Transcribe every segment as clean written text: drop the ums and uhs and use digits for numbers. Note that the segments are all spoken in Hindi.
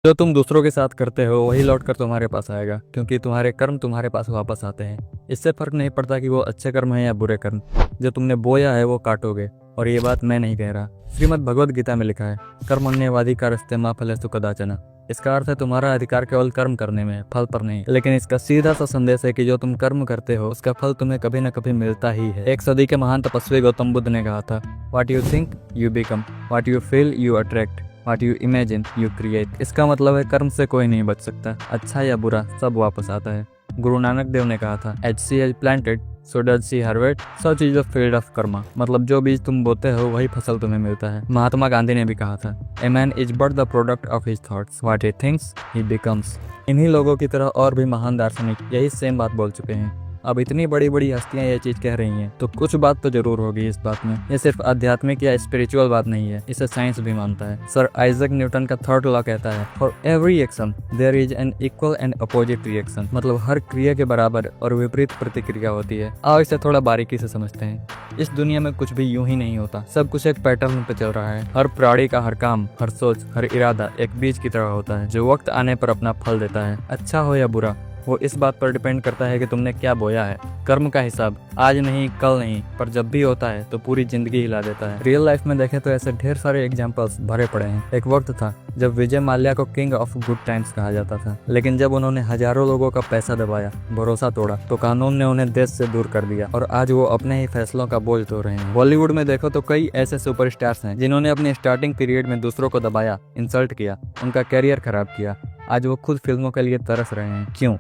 जो तुम दूसरों के साथ करते हो वही लौट कर तुम्हारे पास आएगा, क्योंकि तुम्हारे कर्म तुम्हारे पास वापस आते हैं। इससे फर्क नहीं पड़ता कि वो अच्छे कर्म हैं या बुरे कर्म। जो तुमने बोया है वो काटोगे। और ये बात मैं नहीं कह रहा, श्रीमद् भगवद गीता में लिखा है, कर्मण्येवाधिकारस्ते मा फलेषु कदाचन। इसका अर्थ है तुम्हारा अधिकार केवल कर्म करने में है, फल पर नहीं। लेकिन इसका सीधा सा संदेश है कि जो तुम कर्म करते हो उसका फल तुम्हें कभी न कभी मिलता ही है। एक सदी के महान तपस्वी गौतम बुद्ध ने कहा था, what you think you become, what you feel you attract, what you imagine you create. इसका मतलब है कर्म से कोई नहीं बच सकता, अच्छा या बुरा सब वापस आता है। गुरु नानक देव ने कहा था, as she has planted so does she harvest, such is the field of karma. मतलब जो बीज तुम बोते हो वही फसल तुम्हें मिलता है। महात्मा गांधी ने भी कहा था, a man is but the product of his thoughts, what he thinks he becomes. इन्हीं लोगों की तरह और भी महान दार्शनिक यही सेम बात बोल चुके हैं। अब इतनी बड़ी बड़ी हस्तियां ये चीज कह रही हैं तो कुछ बात तो जरूर होगी इस बात में। ये सिर्फ आध्यात्मिक या स्पिरिचुअल बात नहीं है, इसे साइंस भी मानता है। सर आइजक न्यूटन का थर्ड लॉ कहता है, for every action there is an equal and opposite reaction. मतलब हर क्रिया के बराबर और विपरीत प्रतिक्रिया होती है। आओ इसे थोड़ा बारीकी से समझते हैं। इस दुनिया में कुछ भी यूं ही नहीं होता, सब कुछ एक पैटर्न पे चल रहा है। हर प्राणी का हर काम, हर सोच, हर इरादा एक बीज की तरह होता है जो वक्त आने पर अपना फल देता है। अच्छा हो या बुरा, वो इस बात पर डिपेंड करता है कि तुमने क्या बोया है। कर्म का हिसाब आज नहीं कल नहीं, पर जब भी होता है तो पूरी जिंदगी हिला देता है। रियल लाइफ में देखें तो ऐसे ढेर सारे एग्जांपल्स भरे पड़े हैं। एक वक्त था जब विजय माल्या को किंग ऑफ गुड टाइम्स कहा जाता था, लेकिन जब उन्होंने हजारों लोगों का पैसा दबाया, भरोसा तोड़ा, तो कानून ने उन्हें देश से दूर कर दिया और आज वो अपने ही फैसलों का बोझ ढो रहे हैं। बॉलीवुड में देखो तो कई ऐसे सुपरस्टार्स हैं जिन्होंने अपनी स्टार्टिंग पीरियड में दूसरों को दबाया, इंसल्ट किया, उनका कैरियर खराब किया। आज वो खुद फिल्मों के लिए तरस रहे हैं। क्यों?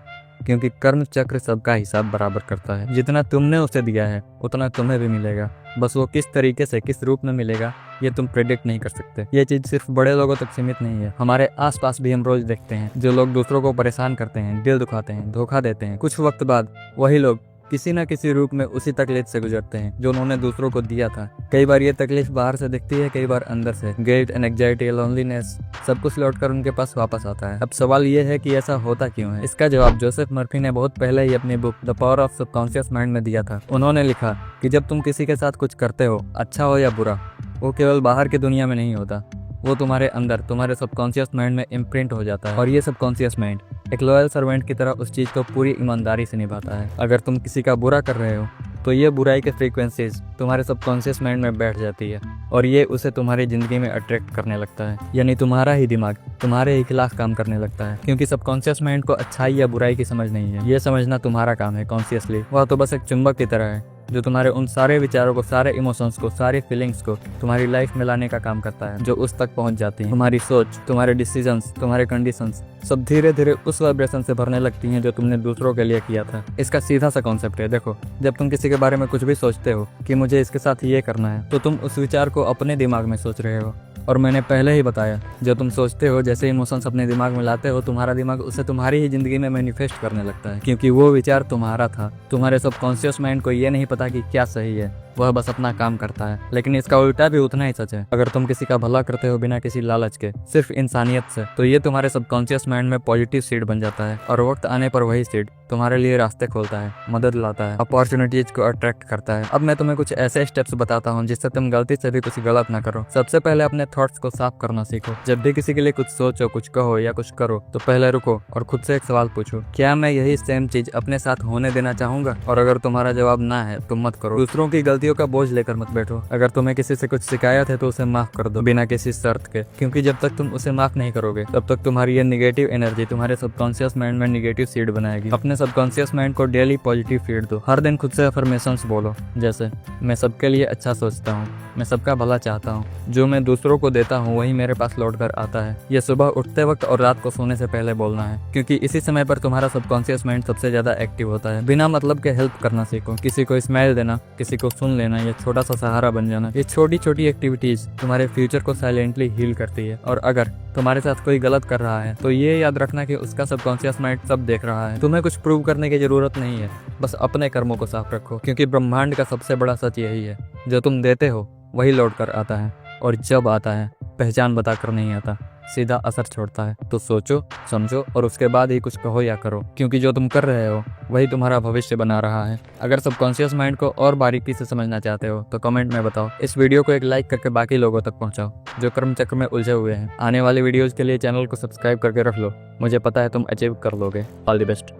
क्योंकि कर्म चक्र सबका हिसाब बराबर करता है। जितना तुमने उसे दिया है उतना तुम्हें भी मिलेगा। बस वो किस तरीके से, किस रूप में मिलेगा ये तुम प्रेडिक्ट नहीं कर सकते। ये चीज सिर्फ बड़े लोगों तक सीमित नहीं है, हमारे आसपास भी हम रोज देखते हैं। जो लोग दूसरों को परेशान करते हैं, दिल दुखाते हैं, धोखा देते हैं, कुछ वक्त बाद वही लोग किसी न किसी रूप में उसी तकलीफ से गुजरते हैं जो उन्होंने दूसरों को दिया था। कई बार ये तकलीफ बाहर से दिखती है, कई बार अंदर से। गिल्ट, एंग्जाइटी, लोनलीनेस, सब कुछ लौटकर उनके पास वापस आता है। अब सवाल ये है कि ऐसा होता क्यों है। इसका जवाब जोसेफ मर्फी ने बहुत पहले ही अपनी book the power of subconscious mind में दिया था। उन्होंने लिखा कि जब तुम किसी के साथ कुछ करते हो, अच्छा हो या बुरा, वो केवल बाहर की दुनिया में नहीं होता, वो तुम्हारे अंदर, तुम्हारे सबकॉन्शियस माइंड में इम्प्रिंट हो जाता है। और ये सबकॉन्शियस माइंड एक लॉयल सर्वेंट की तरह उस चीज को पूरी ईमानदारी से निभाता है। अगर तुम किसी का बुरा कर रहे हो तो ये बुराई के फ्रीक्वेंसीज तुम्हारे सबकॉन्शियस माइंड में बैठ जाती है और ये उसे तुम्हारी जिंदगी में अट्रैक्ट करने लगता है। यानी तुम्हारा ही दिमाग तुम्हारे ही खिलाफ काम करने लगता है, क्योंकि सबकॉन्शियस माइंड को अच्छाई या बुराई की समझ नहीं है। ये समझना तुम्हारा काम है कॉन्शियसली। वह तो बस एक चुंबक की तरह है जो तुम्हारे उन सारे विचारों को, सारे इमोशंस को, सारी फीलिंग्स को तुम्हारी लाइफ में लाने का काम करता है, जो उस तक पहुंच जाती है। तुम्हारी सोच, तुम्हारे डिसीजंस, तुम्हारे कंडीशंस सब धीरे धीरे उस वाइब्रेशन से भरने लगती हैं जो तुमने दूसरों के लिए किया था। इसका सीधा सा कॉन्सेप्ट है, देखो, जब तुम किसी के बारे में कुछ भी सोचते हो कि मुझे इसके साथ ये करना है, तो तुम उस विचार को अपने दिमाग में सोच रहे हो। और मैंने पहले ही बताया, जो तुम सोचते हो, जैसे इमोशंस अपने दिमाग में लाते हो, तुम्हारा दिमाग उसे तुम्हारी ही जिंदगी में मैनिफेस्ट करने लगता है, क्योंकि वो विचार तुम्हारा था। तुम्हारे सबकॉन्शियस माइंड को ये नहीं पता कि क्या सही है, वह बस अपना काम करता है। लेकिन इसका उल्टा भी उतना ही सच है। अगर तुम किसी का भला करते हो बिना किसी लालच के, सिर्फ इंसानियत से, तो ये तुम्हारे सबकॉन्शियस माइंड में पॉजिटिव सीड बन जाता है और वक्त आने पर वही सीड तुम्हारे लिए रास्ते खोलता है, मदद लाता है, अपॉर्चुनिटीज को अट्रैक्ट करता है। अब मैं तुम्हें कुछ ऐसे स्टेप्स बताता हूँ जिससे तुम गलती से भी कुछ गलत ना करो। सबसे पहले अपने थॉट्स को साफ करना सीखो। जब भी किसी के लिए कुछ सोचो, कुछ कहो या कुछ करो, तो पहले रुको और खुद से एक सवाल पूछो, क्या मैं यही सेम चीज अपने साथ होने देना चाहूंगा? और अगर तुम्हारा जवाब ना है तो मत करो। दूसरों की गलतियों का बोझ लेकर मत बैठो। अगर तुम्हें किसी से कुछ शिकायत है तो उसे माफ कर दो, बिना किसी शर्त के, क्योंकि जब तक तुम उसे माफ नहीं करोगे तब तक तुम्हारी ये निगेटिव एनर्जी तुम्हारे सबकॉन्शियस माइंड में निगेटिव सीड बनाएगी। अपने सबकॉन्शियस माइंड को डेली पॉजिटिव फीड दो। हर दिन खुद से अफर्मेशंस बोलो, जैसे मैं सबके लिए अच्छा सोचता हूँ, मैं सबका भला चाहता हूँ, जो मैं दूसरों को देता हूँ वही मेरे पास लौट कर आता है। ये सुबह उठते वक्त और रात को सोने से पहले बोलना है, क्योंकि इसी समय पर तुम्हारा सबकॉन्शियस माइंड सबसे ज्यादा एक्टिव होता है। बिना मतलब के हेल्प करना सीखो। किसी को स्माइल देना, किसी को सुन लेना, या छोटा सा सहारा बन जाना। ये छोटी छोटी एक्टिविटीज तुम्हारे फ्यूचर को साइलेंटली हील करती है। और अगर तुम्हारे साथ कोई गलत कर रहा है तो ये याद रखना कि उसका सबकॉन्शियस माइंड सब देख रहा है। तुम्हें कुछ प्रूव करने की जरूरत नहीं है, बस अपने कर्मों को साफ रखो, क्योंकि ब्रह्मांड का सबसे बड़ा सच यही है, जो तुम देते हो वही लौट कर आता है, और जब आता है पहचान बताकर नहीं आता, सीधा असर छोड़ता है। तो सोचो, समझो और उसके बाद ही कुछ कहो या करो, क्योंकि जो तुम कर रहे हो वही तुम्हारा भविष्य बना रहा है। अगर सबकॉन्शियस माइंड को और बारीकी से समझना चाहते हो तो कमेंट में बताओ। इस वीडियो को एक लाइक करके बाकी लोगों तक पहुंचाओ जो कर्म चक्र में उलझे हुए हैं। आने वाली वीडियोज के लिए चैनल को सब्सक्राइब करके रख लो, मुझे पता है तुम अचीव कर लोगे। All the best.